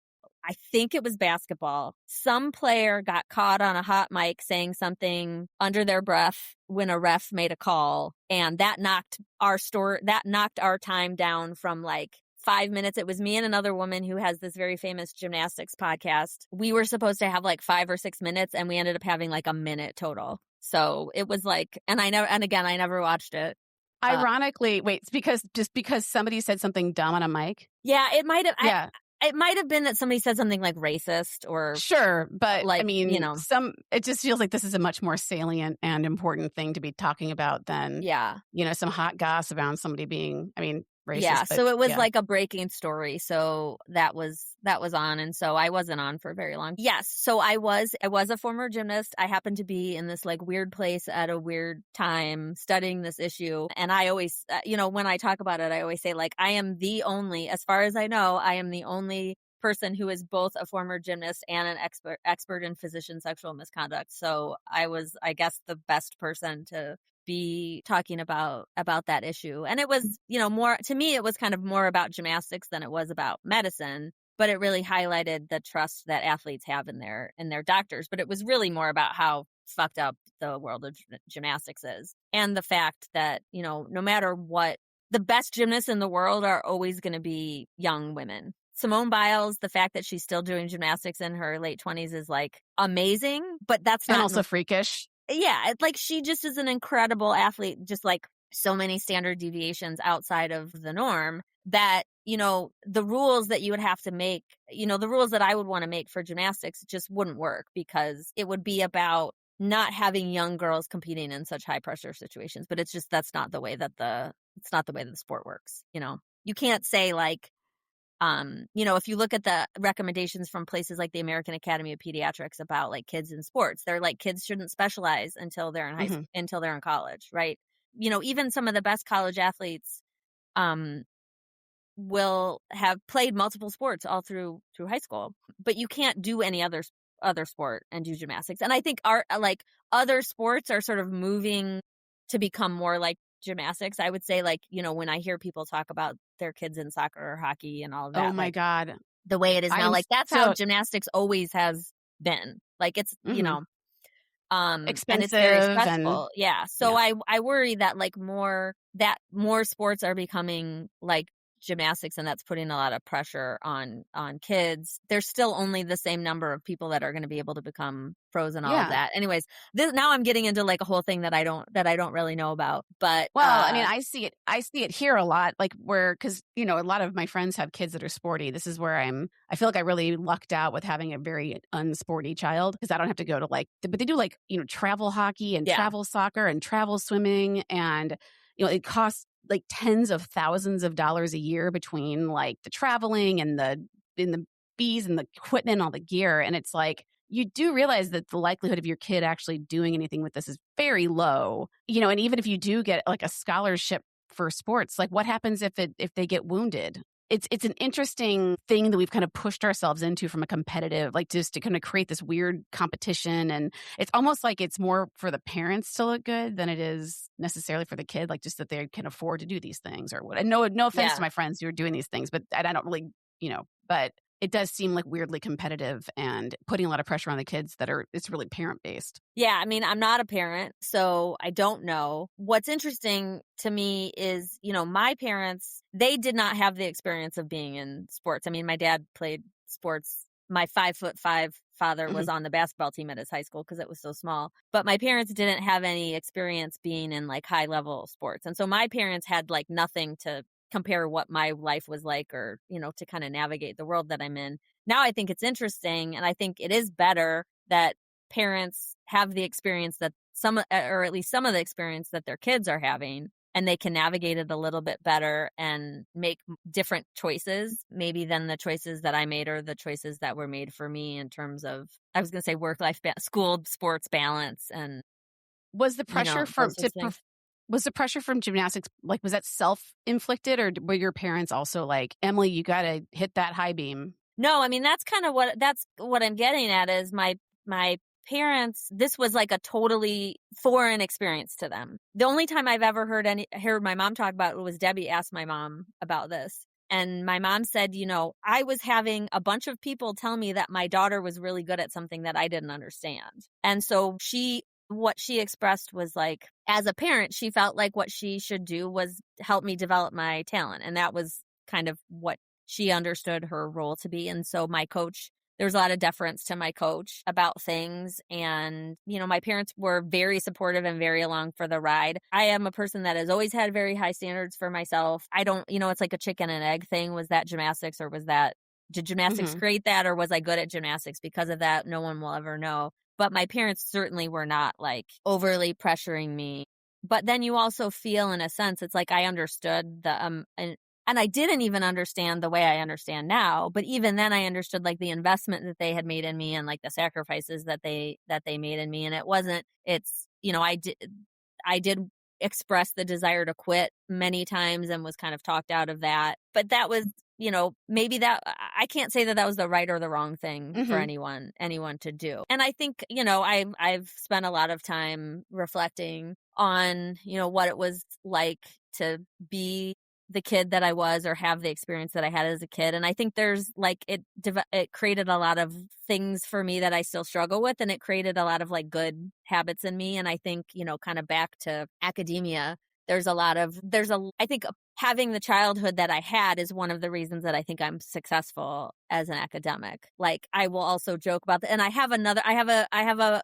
I think it was basketball. Some player got caught on a hot mic saying something under their breath when a ref made a call, and that knocked our time down from like 5 minutes. It was me and another woman who has this very famous gymnastics podcast. We were supposed to have like 5 or 6 minutes, and we ended up having like a minute total. So it was like, and I never watched it. Ironically, wait, it's because somebody said something dumb on a mic? Yeah, it might have. Yeah. It might have been that somebody said something like racist or sure, but like, I mean, you know, it just feels like this is a much more salient and important thing to be talking about than some hot gossip around somebody being, I mean, racist. Yeah, but, so it was like a breaking story. So that was on, and so I wasn't on for very long. Yes, so I was a former gymnast. I happened to be in this like weird place at a weird time studying this issue, and I always, when I talk about it, I always say like I am the only, as far as I know, I am the only person who is both a former gymnast and an expert in physician sexual misconduct. So I was, I guess, the best person to be talking about that issue. And it was, more, to me, it was kind of more about gymnastics than it was about medicine, but it really highlighted the trust that athletes have in their doctors. But it was really more about how fucked up the world of gymnastics is. And the fact that, no matter what, the best gymnasts in the world are always going to be young women. Simone Biles, the fact that she's still doing gymnastics in her late 20s is like amazing, but that's not. And also freakish. Yeah, it's like she just is an incredible athlete, just like so many standard deviations outside of the norm that, the rules that you would have to make, the rules that I would want to make for gymnastics just wouldn't work because it would be about not having young girls competing in such high pressure situations. But it's just, that's not the way that the sport works. You can't say like, if you look at the recommendations from places like the American Academy of Pediatrics about like kids in sports, they're like kids shouldn't specialize until they're in until they're in college, right? Even some of the best college athletes will have played multiple sports all through high school, but you can't do any other sport and do gymnastics. And I think our like other sports are sort of moving to become more like gymnastics. I would say like, when I hear people talk about their kids in soccer or hockey and all of that. Oh my God. The way it is now, like that's how gymnastics always has been. Like it's, expensive and it's very stressful. and yeah. So I worry that like more sports are becoming like gymnastics, and that's putting a lot of pressure on kids. There's still only the same number of people that are going to be able to become pros and all of that. Anyways, now I'm getting into like a whole thing that I don't really know about. But I mean, I see it here a lot, like because a lot of my friends have kids that are sporty. This is where I feel like I really lucked out with having a very unsporty child because I don't have to go to but they do like travel hockey and travel soccer and travel swimming, and it costs like tens of thousands of dollars a year between like the traveling and the fees and the equipment and all the gear. And it's like, you do realize that the likelihood of your kid actually doing anything with this is very low, and even if you do get like a scholarship for sports, like what happens if they get wounded? It's an interesting thing that we've kind of pushed ourselves into from a competitive, like just to kind of create this weird competition. And it's almost like it's more for the parents to look good than it is necessarily for the kid, like just that they can afford to do these things or what. And no offense to my friends who are doing these things, but I don't really, but it does seem like weirdly competitive and putting a lot of pressure on the kids it's really parent based. Yeah, I mean, I'm not a parent, so I don't know. What's interesting to me is, my parents, they did not have the experience of being in sports. I mean, my dad played sports. My 5'5" father was on the basketball team at his high school because it was so small. But my parents didn't have any experience being in like high level sports. And so my parents had like nothing to compare what my life was like or, to kind of navigate the world that I'm in. Now I think it's interesting, and I think it is better that parents have the experience that or at least some of the experience that their kids are having, and they can navigate it a little bit better and make different choices maybe than the choices that I made or the choices that were made for me in terms of, I was going to say work-life, school, sports balance. And was the pressure was the pressure from gymnastics, like, was that self-inflicted, or were your parents also like, Emily, you got to hit that high beam? No, I mean, that's what I'm getting at is my parents, this was like a totally foreign experience to them. The only time I've ever heard my mom talk about it was Debbie asked my mom about this. And my mom said, I was having a bunch of people tell me that my daughter was really good at something that I didn't understand. And so what she expressed was like, as a parent, she felt like what she should do was help me develop my talent. And that was kind of what she understood her role to be. And so my coach, there's a lot of deference to my coach about things. And, my parents were very supportive and very along for the ride. I am a person that has always had very high standards for myself. I don't, it's like a chicken and egg thing. Was that gymnastics, or did gymnastics create that, or was I good at gymnastics because of that? No one will ever know. But my parents certainly were not like overly pressuring me. But then you also feel, in a sense, it's like I understood and I didn't even understand the way I understand now. But even then I understood like the investment that they had made in me and like the sacrifices that they made in me. And I did express the desire to quit many times and was kind of talked out of that. But that was, maybe that, I can't say that that was the right or the wrong thing for anyone to do. And I think, I've spent a lot of time reflecting on, what it was like to be the kid that I was or have the experience that I had as a kid. And I think there's like, it created a lot of things for me that I still struggle with. And it created a lot of like good habits in me. And I think, kind of back to academia, I think having the childhood that I had is one of the reasons that I think I'm successful as an academic. Like I will also joke about that. And I have a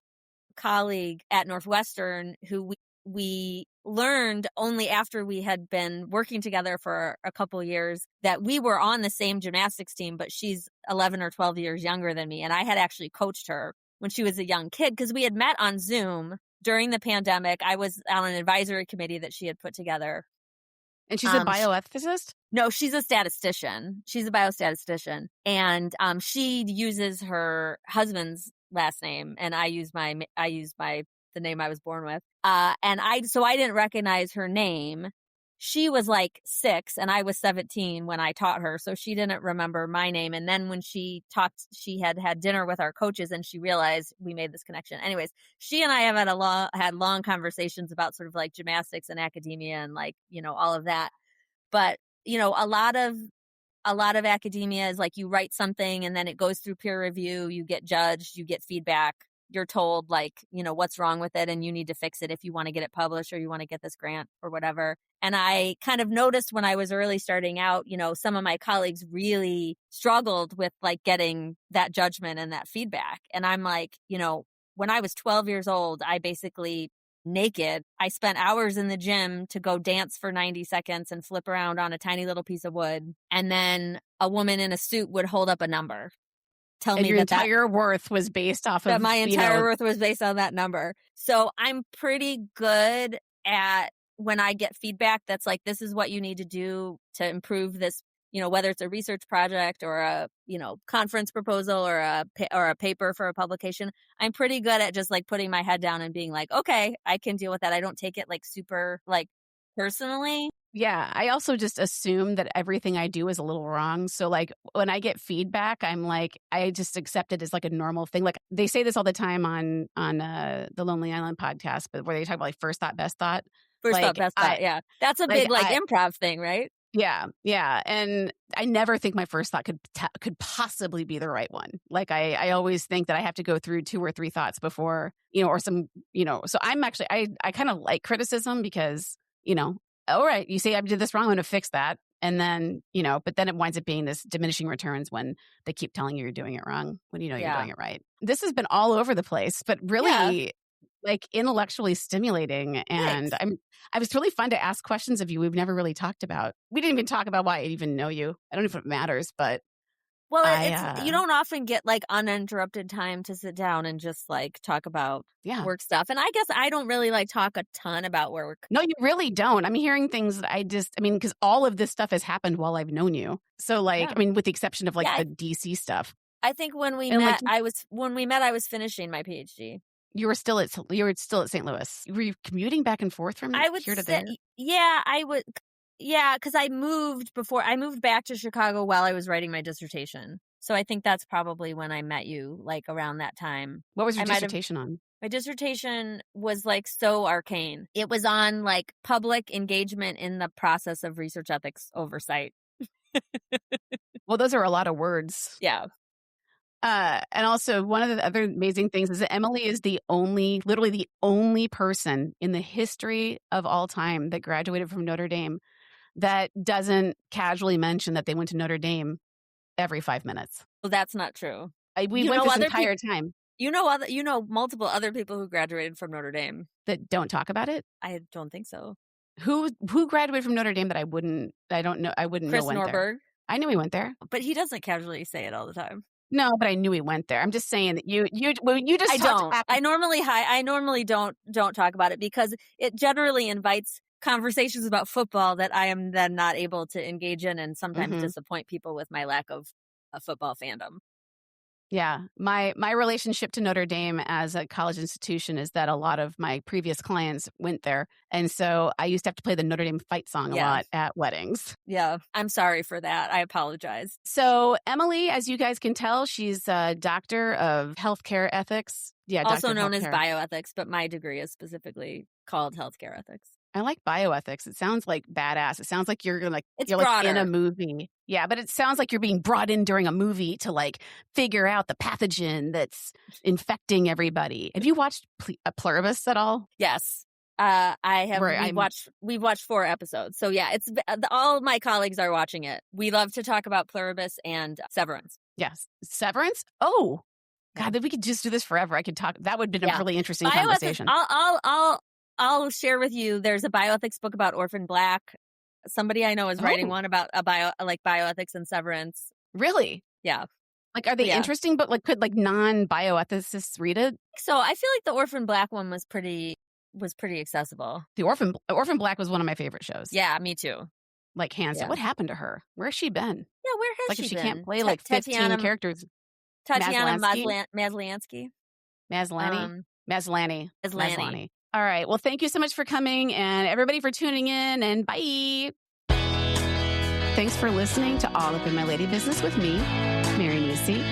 colleague at Northwestern who we learned only after we had been working together for a couple of years that we were on the same gymnastics team, but she's 11 or 12 years younger than me. And I had actually coached her when she was a young kid because we had met on Zoom during the pandemic. I was on an advisory committee that she had put together. And she's a bioethicist? No, she's a statistician. She's a biostatistician. And she uses her husband's last name, and I use the name I was born with. So I didn't recognize her name. She was like 6 and I was 17 when I taught her. So she didn't remember my name. And then when she had dinner with our coaches and she realized we made this connection. Anyways, she and I have had long conversations about sort of like gymnastics and academia and like, all of that. But, a lot of academia is like you write something and then it goes through peer review, you get judged, you get feedback. You're told like, what's wrong with it and you need to fix it if you want to get it published or you want to get this grant or whatever. And I kind of noticed when I was early starting out, some of my colleagues really struggled with like getting that judgment and that feedback. And I'm like, when I was 12 years old, I basically naked. I spent hours in the gym to go dance for 90 seconds and flip around on a tiny little piece of wood. And then a woman in a suit would hold up a number. Tell me your entire worth was based off of that my entire worth was based on that number. So I'm pretty good at when I get feedback that's like, this is what you need to do to improve this, whether it's a research project or a, conference proposal or a paper for a publication, I'm pretty good at just like putting my head down and being like, okay, I can deal with that. I don't take it like super like personally. Yeah, I also just assume that everything I do is a little wrong. So like when I get feedback, I'm like, I just accept it as like a normal thing. Like they say this all the time on the Lonely Island podcast, but where they talk about like first thought, best thought. First thought, best thought. Yeah, that's a big improv thing, right? Yeah, yeah, and I never think my first thought could possibly be the right one. Like I always think that I have to go through 2 or 3 thoughts before, or some, So I'm actually I kind of like criticism because, all right, you say I did this wrong, I'm going to fix that, and then but then it winds up being this diminishing returns when they keep telling you're doing it wrong when you're doing it right. This has been all over the place, but really like intellectually stimulating, and I was really fun to ask questions of you we've never really talked about. We didn't even talk about why I even know you. I don't know if it matters, but it's you don't often get like uninterrupted time to sit down and just like talk about work stuff. And I guess I don't really like talk a ton about work. No, you really don't. I'm hearing things that because all of this stuff has happened while I've known you. So like, with the exception of like the DC stuff. I think when we met, I was finishing my PhD. You were still at St. Louis. Were you commuting back and forth from here to there? Yeah, I would. Yeah, because I moved back to Chicago while I was writing my dissertation. So I think that's probably when I met you, like around that time. What was your dissertation on? My dissertation was like so arcane. It was on like public engagement in the process of research ethics oversight. Well, those are a lot of words. Yeah. And also one of the other amazing things is that Emily is literally the only person in the history of all time that graduated from Notre Dame that doesn't casually mention that they went to Notre Dame every 5 minutes. Well, that's not true. We went this entire time. You know multiple other people who graduated from Notre Dame that don't talk about it? I don't think so. Who graduated from Notre Dame that I wouldn't know Chris went Norberg. There? I knew he went there. But he doesn't casually say it all the time. No, but I knew he went there. I'm just saying that you just I don't. I normally don't talk about it because it generally invites conversations about football that I am then not able to engage in and sometimes disappoint people with my lack of a football fandom. Yeah. My relationship to Notre Dame as a college institution is that a lot of my previous clients went there. And so I used to have to play the Notre Dame fight song a lot at weddings. Yeah. I'm sorry for that. I apologize. So Emily, as you guys can tell, she's a doctor of healthcare ethics. Yeah. Also known as bioethics, but my degree is specifically called healthcare ethics. I like bioethics. It sounds like badass. It sounds like you're like in a movie. Yeah, but it sounds like you're being brought in during a movie to like figure out the pathogen that's infecting everybody. Have you watched Pluribus at all? Yes. I have. We've watched 4 episodes. So yeah, it's all of my colleagues are watching it. We love to talk about Pluribus and Severance. Yes. Severance? Oh. God, if we could just do this forever, I could talk. That would have been a really interesting conversation. I'll share with you. There's a bioethics book about Orphan Black. Somebody I know is writing one about bioethics and Severance. Really? Yeah. Like, are they interesting? But like, could like non-bioethicists read it? So I feel like the Orphan Black one was pretty accessible. The Orphan Black was one of my favorite shows. Yeah, me too. Like hands down. What happened to her? Where's she been? Yeah, where has she been? Like if she can't play like 15 characters. Tatiana Maslany. Maslany. All right. Well, thank you so much for coming and everybody for tuning in, and bye. Thanks for listening to All Up in My Lady Business with me, Mary Nisi.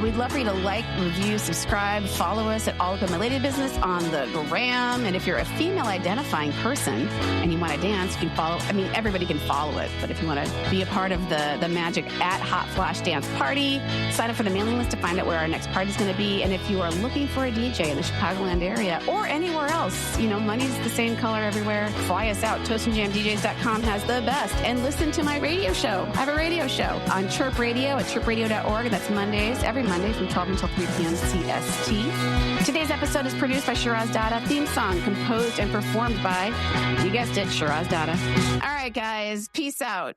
We'd love for you to like, review, subscribe, follow us at All Up in My Lady Business on the gram. And if you're a female identifying person and you want to dance, you can follow. I mean, everybody can follow it. But if you want to be a part of the magic at Hot Flash Dance Party, sign up for the mailing list to find out where our next party is going to be. And if you are looking for a DJ in the Chicagoland area or anywhere else, money's the same color everywhere. Fly us out. ToastandJamDJs.com has the best. And listen to my radio show. I have a radio show on Chirp Radio at chirpradio.org. That's Mondays, every Monday from 12 until 3 p.m. CST. Today's episode is produced by Shiraz Dada. Theme song composed and performed by, you guessed it, Shiraz Dada. All right, guys. Peace out.